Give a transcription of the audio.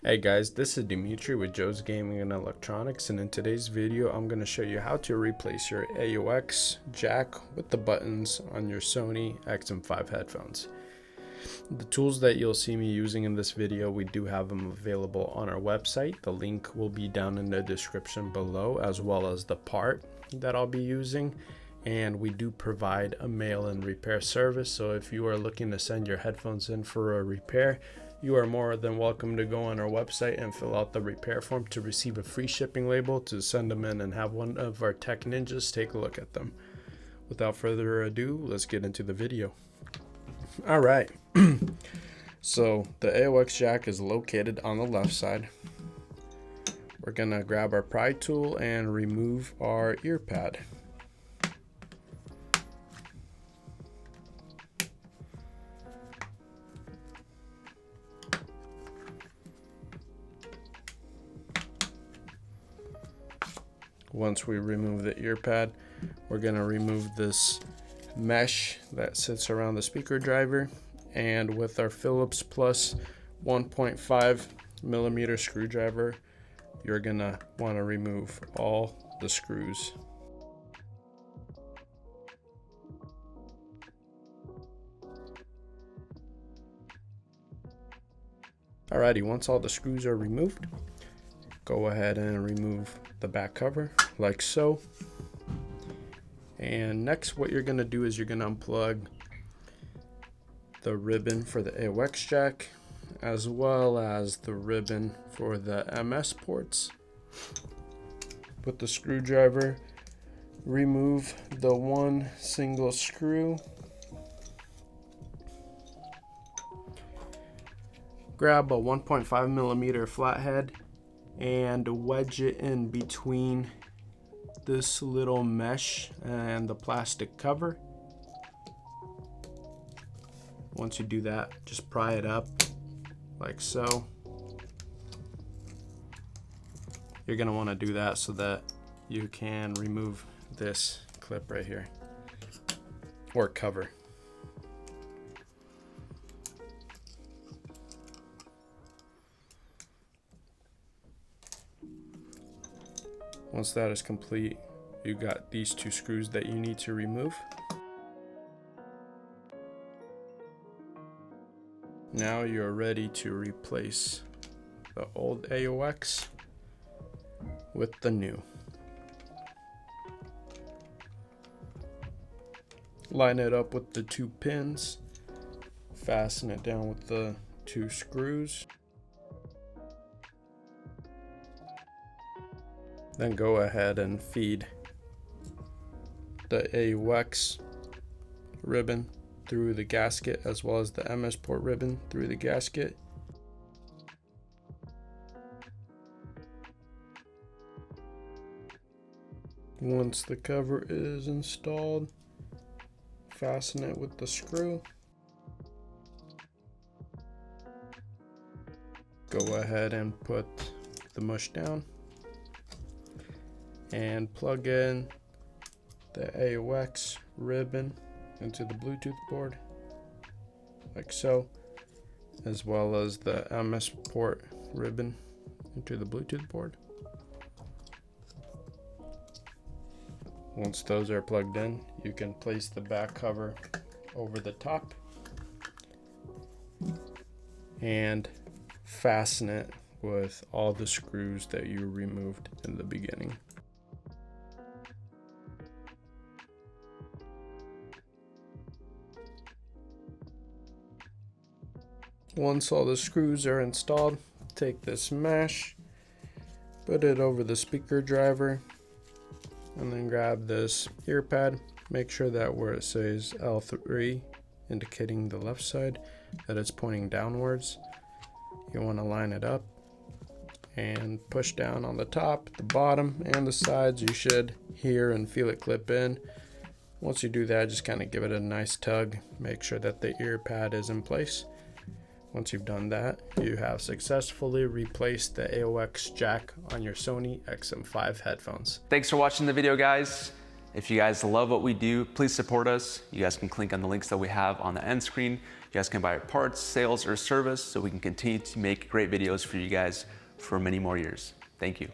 Hey guys, this is Dimitri with Joe's Gaming and Electronics, and in today's video I'm going to show you how to replace your AUX jack with the buttons on your Sony XM5 headphones. The tools that you'll see me using in this video, we do have them available on our website. The link will be down in the description below, as well as the part that I'll be using. And we do provide a mail-in repair service, so if you are looking to send your headphones in for a repair, you are more than welcome to go on our website and fill out the repair form to receive a free shipping label to send them in and have one of our tech ninjas take a look at them. Without further ado, let's get into the video. All right, so the AUX jack is located on the left side. We're gonna grab our pry tool and remove our ear pad. Once we remove the ear pad, we're going to remove this mesh that sits around the speaker driver, and with our Phillips Plus 1.5 millimeter screwdriver, you're going to want to remove all the screws. Alrighty, once all the screws are removed, go ahead and remove the back cover like so. And next, what you're going to do is you're going to unplug the ribbon for the AUX jack, as well as the ribbon for the MS ports. With the screwdriver, remove the one single screw. Grab a 1.5 millimeter flathead and wedge it in between this little mesh and the plastic cover. Once you do that, just pry it up like so. You're going to want to do that so that you can remove this clip right here, or cover. Once that is complete, you got these two screws that you need to remove. Now you're ready to replace the old AUX with the new. Line it up with the two pins, fasten it down with the two screws. Then go ahead and feed the AUX ribbon through the gasket, as well as the MS port ribbon through the gasket. Once the cover is installed, fasten it with the screw. Go ahead and put the mush down and plug in the AUX ribbon into the Bluetooth board like so, as well as the MS port ribbon into the Bluetooth board. Once those are plugged in, you can place the back cover over the top and fasten it with all the screws that you removed in the beginning. Once all the screws are installed, take this mesh, put it over the speaker driver, and then grab this ear pad. Make sure that where it says L3, indicating the left side, that it's pointing downwards. You want to line it up and push down on the top, the bottom, and the sides. You should hear and feel it clip in. Once you do that, just kind of give it a nice tug. Make sure that the ear pad is in place. Once you've done that, you have successfully replaced the AUX jack on your Sony XM5 headphones. Thanks for watching the video, guys. If you guys love what we do, please support us. You guys can click on the links that we have on the end screen. guys can buy parts, sales, or service so we can continue to make great videos for you guys for many more years. Thank you.